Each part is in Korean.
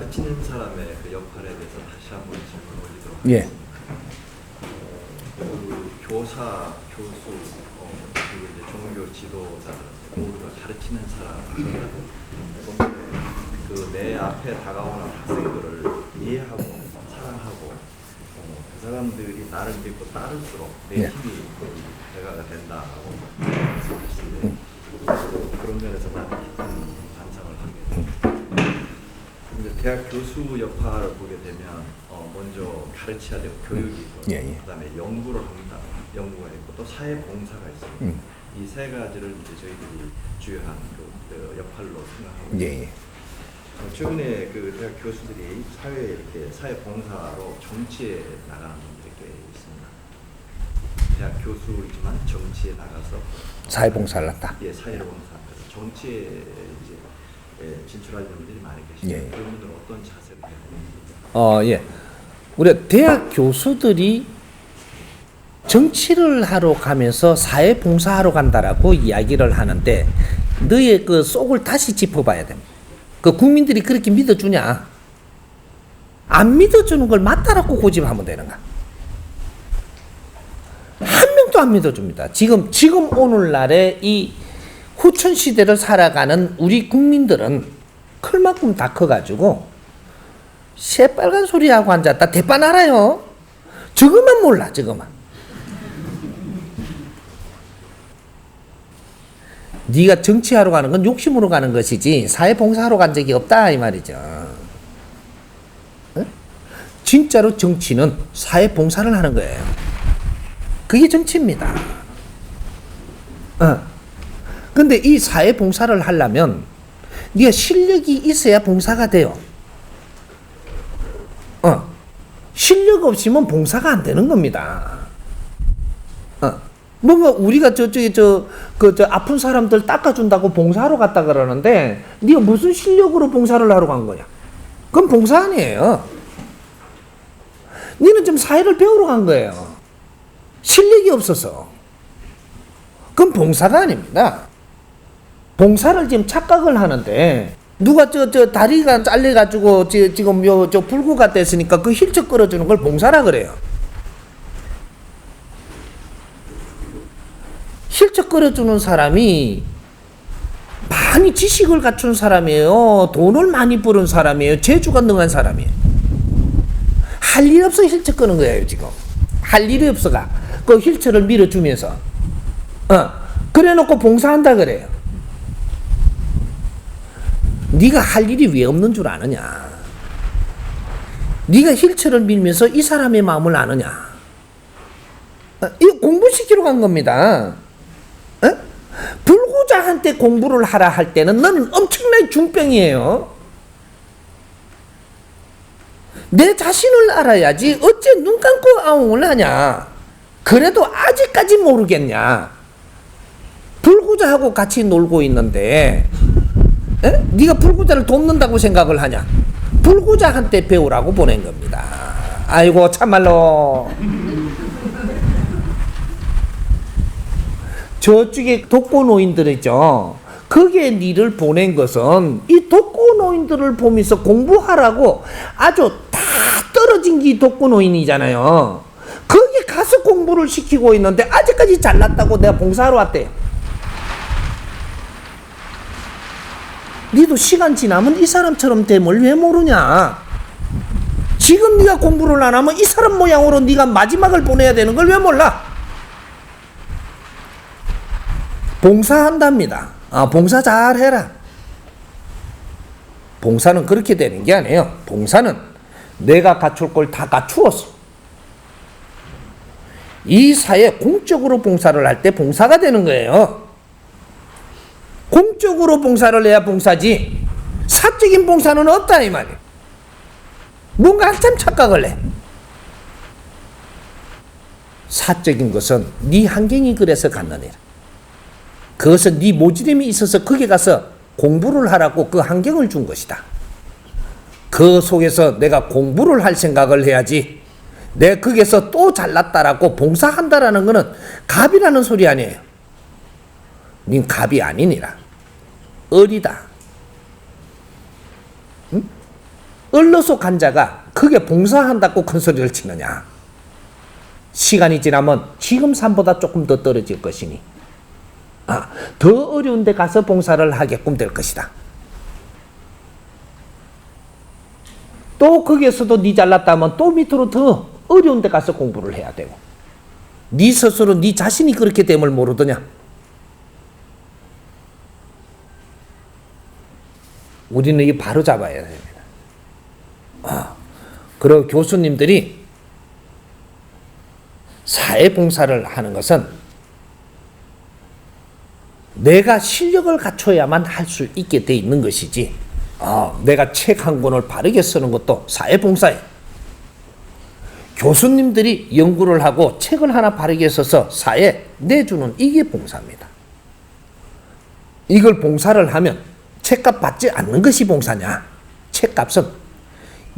가르치는 사람의 그 역할에 대해서 다시 한번 질문을 올리도록 예. 하겠습니다. 그 교사, 교수, 그리고 이제 종교 지도자 모두가 가르치는 사람, 그 내 앞에 다가오는 학생들을 이해하고 사랑하고 그 사람들이 나를 믿고 따를수록 내 힘이 배가가 된다고 말씀하시는데 그런 면에서 나는 반성을 하게 됩니다. 근데 대학 교수 역할을 보게 되면 먼저 가르쳐야 되고 교육이 있고 그다음에 연구를 합니다. 연구가 있고 또 사회 봉사가 있습니다. 이 세 가지를 이제 저희들이 주요한 그 역할로 생각하고 있습니다. 최근에 그 대학 교수들이 사회에 이렇게 사회 봉사로 정치에 나가는 분들이 꽤 있습니다. 대학 교수이지만 정치에 나가서 사회 봉사를 한다. 예, 사회 봉사. 정치에 이제 진출하는 분들이 많이 계십니다. 그런 분들은 어떤 자세를 해야 됩니까? 예. 우리 대학 교수들이 정치를 하러 가면서 사회 봉사하러 간다라고 이야기를 하는데 너의 그 속을 다시 짚어봐야 됩니다. 그 국민들이 그렇게 믿어주냐? 안 믿어주는 걸 맞다라고 고집하면 되는가? 한 명도 안 믿어줍니다. 지금 오늘날의 이 후천 시대를 살아가는 우리 국민들은 클만큼 다 커가지고 새빨간 소리하고 앉았다 대판 알아요. 저것만 몰라. 저것만. 네가 정치하러 가는 건 욕심으로 가는 것이지 사회봉사하러 간 적이 없다 이 말이죠. 어? 진짜로 정치는 사회봉사를 하는 거예요. 그게 정치입니다. 근데 이 사회봉사를 하려면 네가 실력이 있어야 봉사가 돼요. 실력 없이면 봉사가 안 되는 겁니다. 뭔가 우리가 저쪽에 아픈 사람들 닦아준다고 봉사하러 갔다 그러는데 네가 무슨 실력으로 봉사를 하러 간 거야? 그건 봉사 아니에요. 너는 좀 사회를 배우러 간 거예요. 실력이 없어서. 그건 봉사가 아닙니다. 봉사를 지금 착각을 하는데 누가 다리가 잘려가지고 지금 불구가 됐으니까 그 힐쩍 끌어주는 걸 봉사라 그래요. 힐쩍 끌어주는 사람이 많이 지식을 갖춘 사람이에요. 돈을 많이 버는 사람이에요. 재주가 능한 사람이에요. 할 일 없어 힐쩍 끄는 거예요 지금. 할 일이 없어가 그 힐처를 밀어주면서 그래놓고 봉사한다 그래요. 네가 할 일이 왜 없는 줄 아느냐? 네가 힐처를 밀면서 이 사람의 마음을 아느냐? 이거 공부시키러 간 겁니다. 불구자한테 공부를 하라 할 때는 너는 엄청나게 중병이에요. 내 자신을 알아야지 어째 눈 감고 아웅을 하냐? 그래도 아직까지 모르겠냐? 불구자하고 같이 놀고 있는데 네가 불구자를 돕는다고 생각을 하냐? 불구자한테 배우라고 보낸 겁니다. 아이고 참말로. 저쪽에 독거노인들 있죠. 거기에 니를 보낸 것은 이 독거노인들을 보면서 공부하라고 아주 다 떨어진 게 독거노인이잖아요. 거기 가서 공부를 시키고 있는데 아직까지 잘났다고 내가 봉사하러 왔대요. 니도 시간 지나면 이 사람처럼 됨을 왜 모르냐? 지금 네가 공부를 안 하면 이 사람 모양으로 네가 마지막을 보내야 되는 걸 왜 몰라? 봉사한답니다. 봉사 잘 해라. 봉사는 그렇게 되는 게 아니에요. 봉사는 내가 갖출 걸 다 갖추었어. 이 사회에 공적으로 봉사를 할 때 봉사가 되는 거예요. 공적으로 봉사를 해야 봉사지 사적인 봉사는 없다 이 말이에요. 뭔가 한참 착각을 해. 사적인 것은 네 환경이 그래서 갖느니라. 그것은 네 모지름이 있어서 거기 가서 공부를 하라고 그 환경을 준 것이다. 그 속에서 내가 공부를 할 생각을 해야지 내 거기서 또 잘났다라고 봉사한다라는 것은 갑이라는 소리 아니에요. 닌 갑이 아니니라. 어리다. 응? 얼러서 간 자가 그게 봉사한다고 큰 소리를 치느냐. 시간이 지나면 지금 삶보다 조금 더 떨어질 것이니 더 어려운 데 가서 봉사를 하게끔 될 것이다. 또 거기에서도 네 잘났다면 또 밑으로 더 어려운 데 가서 공부를 해야 되고, 네 스스로 네 자신이 그렇게 됨을 모르더냐. 우리는 이 바로 잡아야 됩니다. 그리고 교수님들이 사회봉사를 하는 것은 내가 실력을 갖춰야만 할 수 있게 돼 있는 것이지, 내가 책 한 권을 바르게 쓰는 것도 사회봉사예요. 교수님들이 연구를 하고 책을 하나 바르게 써서 사회에 내주는 이게 봉사입니다. 이걸 봉사를 하면 책값 받지 않는 것이 봉사냐? 책값은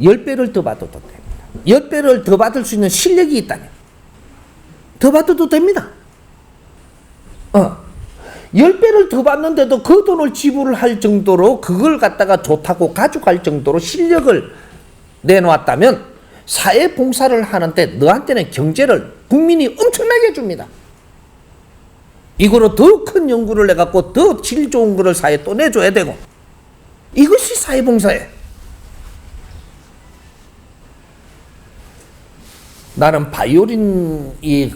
10배를 더 받아도 됩니다. 10배를 더 받을 수 있는 실력이 있다면 더 받아도 됩니다. 10배를 더 받는데도 그 돈을 지불을 할 정도로 그걸 갖다가 좋다고 가져갈 정도로 실력을 내놓았다면 사회봉사를 하는데 너한테는 경제를 국민이 엄청나게 줍니다. 이거로 더 큰 연구를 해갖고 더 질 좋은 거를 사회에 또 내줘야 되고, 이것이 사회봉사예요. 나는 바이올린이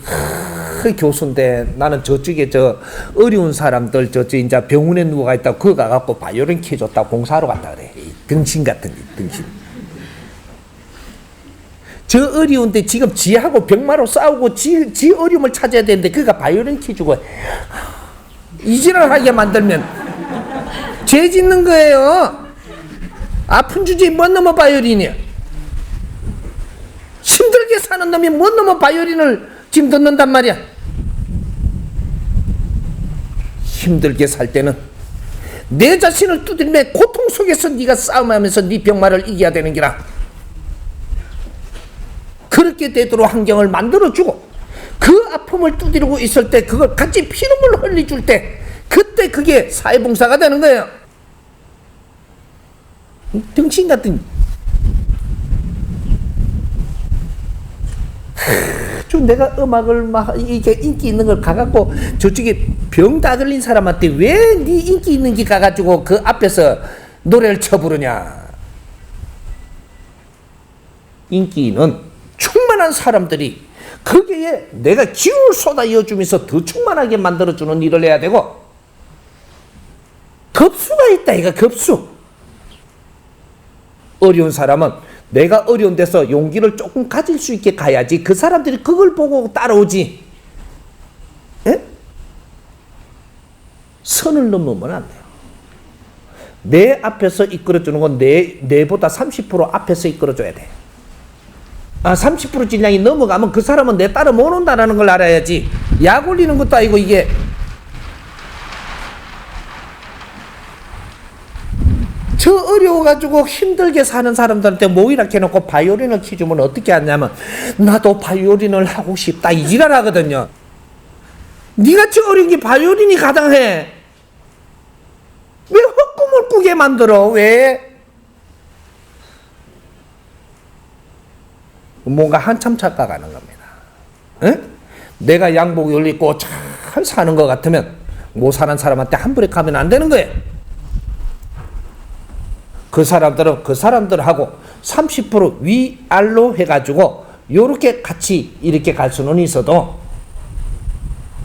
교수인데 나는 저쪽에 저 어려운 사람들 저쪽 이제 병원에 누가 있다고 그거 가갖고 바이올린 켜줬다고 봉사하러 갔다 그래. 등신 같은 게, 등신. 저 어려운데 지금 지하고 병마로 싸우고 지 어려움을 찾아야 되는데 그가 바이올린 켜주고 이지랄하게 만들면 죄 짓는 거예요. 아픈 주제에 뭔 놈의 바이올린이야. 힘들게 사는 놈이 뭔 놈의 바이올린을 지금 듣는단 말이야. 힘들게 살 때는 내 자신을 두드리며 고통 속에서 네가 싸움하면서 네 병마를 이겨야 되는 기라. 그렇게 되도록 환경을 만들어주고 그 아픔을 두드리고 있을 때 그걸 같이 피눈물 흘려줄 때 그때 그게 사회봉사가 되는 거예요. 등신 같은 내가 음악을 막 이게 인기 있는 걸 가갖고 저쪽에 병 다 걸린 사람한테 왜 네 인기 있는 게 가가지고 그 앞에서 노래를 쳐부르냐. 인기는 충만한 사람들이 거기에 내가 기운을 쏟아이어주면서 더 충만하게 만들어주는 일을 해야 되고, 급수가 있다 이거 급수. 어려운 사람은 내가 어려운 데서 용기를 조금 가질 수 있게 가야지 그 사람들이 그걸 보고 따라오지. 에? 선을 넘으면 안 돼요. 내 앞에서 이끌어주는 건 내보다 30% 앞에서 이끌어줘야 돼. 30% 질량이 넘어가면 그 사람은 내 따라 못 온다는 걸 알아야지. 약 올리는 것도 아니고 이게. 저 어려워가지고 힘들게 사는 사람들한테 모이라 해놓고 바이올린을 켜주면 어떻게 하냐면 나도 바이올린을 하고 싶다 이 지랄하거든요. 니같이 어려운 게 바이올린이 가당해. 왜 헛꿈을 꾸게 만들어? 왜? 뭔가 한참 착각하는 겁니다. 에? 내가 양복 열리고 잘 사는 것 같으면 못 사는 사람한테 함부로 가면 안 되는 거예요. 그 사람들은 그 사람들하고 30% 위알로 해가지고 요렇게 같이 이렇게 갈 수는 있어도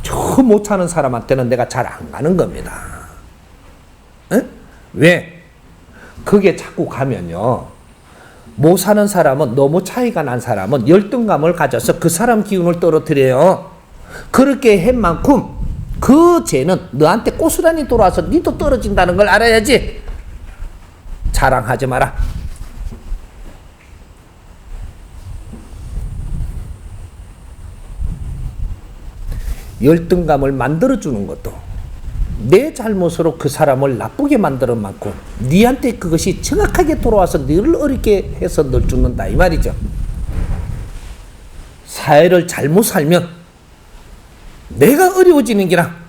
저 못 사는 사람한테는 내가 잘 안 가는 겁니다. 에? 왜? 그게 자꾸 가면요, 못 사는 사람은 너무 차이가 난 사람은 열등감을 가져서 그 사람 기운을 떨어뜨려요. 그렇게 한 만큼 그 죄는 너한테 고스란히 돌아와서 니도 떨어진다는 걸 알아야지. 자랑하지 마라. 열등감을 만들어주는 것도 내 잘못으로 그 사람을 나쁘게 만드는 만큼 니한테 그것이 정확하게 돌아와서 너를 어렵게 해서 널 죽는다 이 말이죠. 사회를 잘못 살면 내가 어려워지는 기라.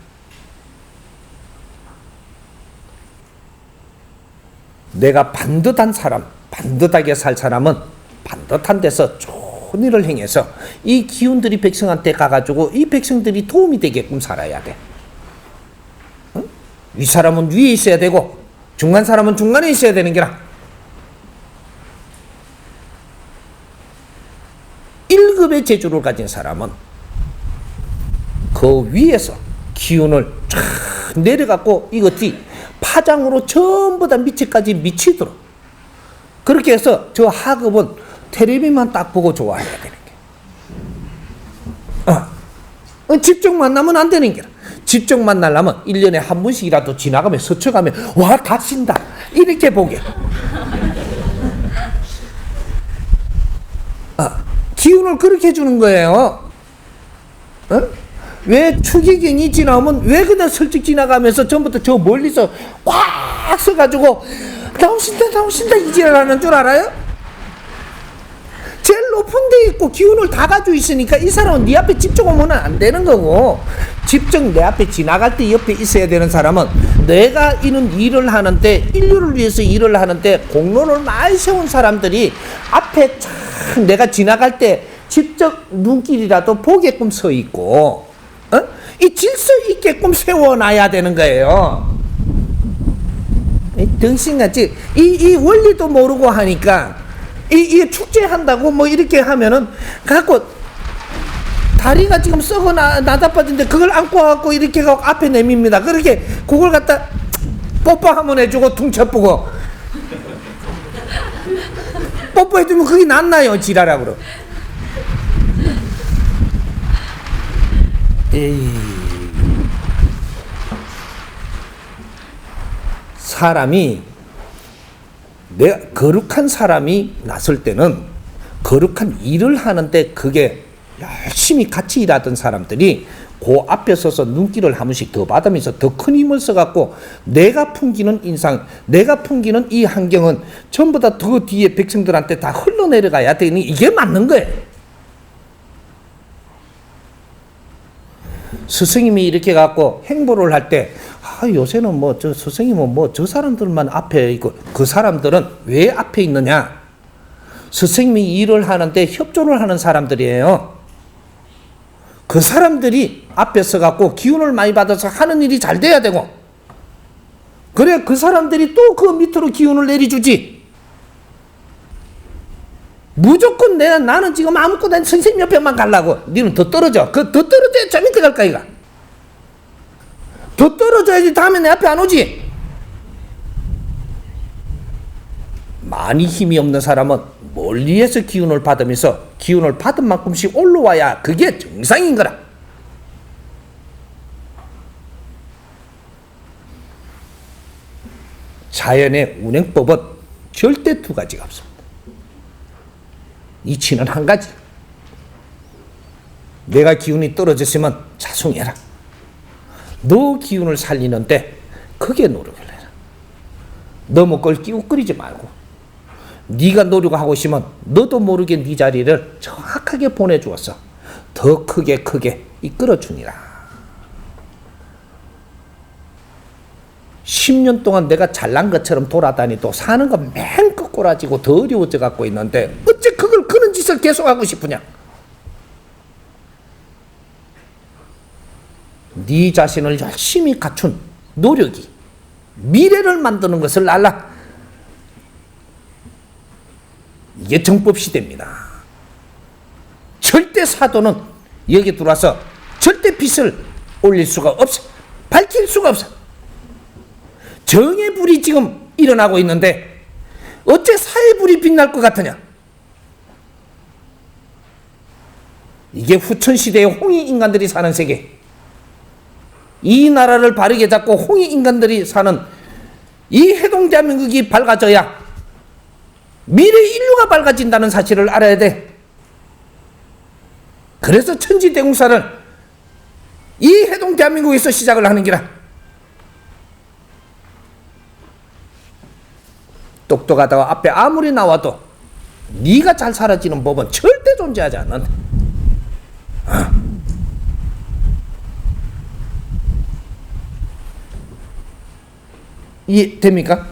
내가 반듯한 사람, 반듯하게 살 사람은 반듯한 데서 좋은 일을 행해서 이 기운들이 백성한테 가가지고 이 백성들이 도움이 되게끔 살아야 돼. 응? 위 사람은 위에 있어야 되고 중간 사람은 중간에 있어야 되는 게라. 1급의 재주를 가진 사람은 그 위에서 기운을 쫙 내려갖고 이것이 파장으로 전부 다 밑에까지 미치도록 그렇게 해서 저 하급은 텔레비만 딱 보고 좋아해야 되는 게. 집중 만나면 안 되는 게라. 집중 만나려면 1년에 한 번씩이라도 지나가면 스쳐가면 와 다친다 이렇게 보게. 기운을 그렇게 해주는 거예요. 왜 추기경이 지나오면 왜 그냥 슬쩍 지나가면서 전부터 저 멀리서 꽉 서가지고 나오신다 이 지랄하는 줄 알아요? 제일 높은 데 있고 기운을 다 가지고 있으니까 이 사람은 네 앞에 집중 오면 안 되는 거고, 집중 내 앞에 지나갈 때 옆에 있어야 되는 사람은 내가 이런 일을 하는데 인류를 위해서 일을 하는데 공로를 많이 세운 사람들이 앞에 참 내가 지나갈 때 직접 눈길이라도 보게끔 서 있고 이 질서 있게끔 세워놔야 되는 거예요. 등신같이 이 원리도 모르고 하니까 이 축제한다고 뭐 이렇게 하면은 갖고 다리가 지금 썩어 나다빠진데 그걸 안고 갖고 이렇게 갖고 앞에 내밉니다. 그렇게 그걸 갖다 뽀뽀 한번 해주고 퉁쳐보고 뽀뽀해주면 그게 낫나요? 지랄하고. 사람이 내가 거룩한 사람이 났을 때는 거룩한 일을 하는데 그게 열심히 같이 일하던 사람들이 그 앞에 서서 눈길을 한 번씩 더 받으면서 더 큰 힘을 써갖고 내가 풍기는 인상, 내가 풍기는 이 환경은 전부 다 더 뒤에 백성들한테 다 흘러내려가야 되니 이게 맞는 거예요. 스승님이 이렇게 갖고 행보를 할 때 요새는 뭐 저 스승님은 뭐 저 사람들만 앞에 있고 그 사람들은 왜 앞에 있느냐? 스승님이 일을 하는데 협조를 하는 사람들이에요. 그 사람들이 앞에 서갖고 기운을 많이 받아서 하는 일이 잘 돼야 되고, 그래 그 사람들이 또 그 밑으로 기운을 내려주지. 무조건 나는 지금 아무것도 선생님 옆에만 가려고. 니는 더 떨어져. 더 떨어져야 저 밑에 갈까 이가. 더 떨어져야지 다음에 내 앞에 안 오지. 많이 힘이 없는 사람은 멀리에서 기운을 받으면서 기운을 받은 만큼씩 올라와야 그게 정상인 거라. 자연의 운행법은 절대 두 가지가 없습니다. 이치는 한 가지. 내가 기운이 떨어졌으면 자송해라. 너 기운을 살리는데 크게 노력을 해라. 너무 걸 끼우거리지 말고 네가 노력하고 있으면 너도 모르게 네 자리를 정확하게 보내주어서 더 크게 이끌어 주니라. 10년 동안 내가 잘난 것처럼 돌아다니도 사는 건 맨 거꾸라지고 더 어려워져 갖고 있는데 어째 그걸 그런 짓을 계속하고 싶으냐? 네 자신을 열심히 갖춘 노력이 미래를 만드는 것을 알라. 이게 정법 시대입니다. 절대 사도는 여기 들어와서 절대 빛을 올릴 수가 없어. 밝힐 수가 없어. 정의 불이 지금 일어나고 있는데 어째 사의 불이 빛날 것 같으냐? 이게 후천시대의 홍익 인간들이 사는 세계. 이 나라를 바르게 잡고 홍익 인간들이 사는 이 해동 대한민국이 밝아져야 미래 인류가 밝아진다는 사실을 알아야 돼. 그래서 천지대공사를 이 해동 대한민국에서 시작을 하는 기라. 똑똑하다가 앞에 아무리 나와도 네가 잘 살아지는 법은 절대 존재하지 않는다. 이해됩니까?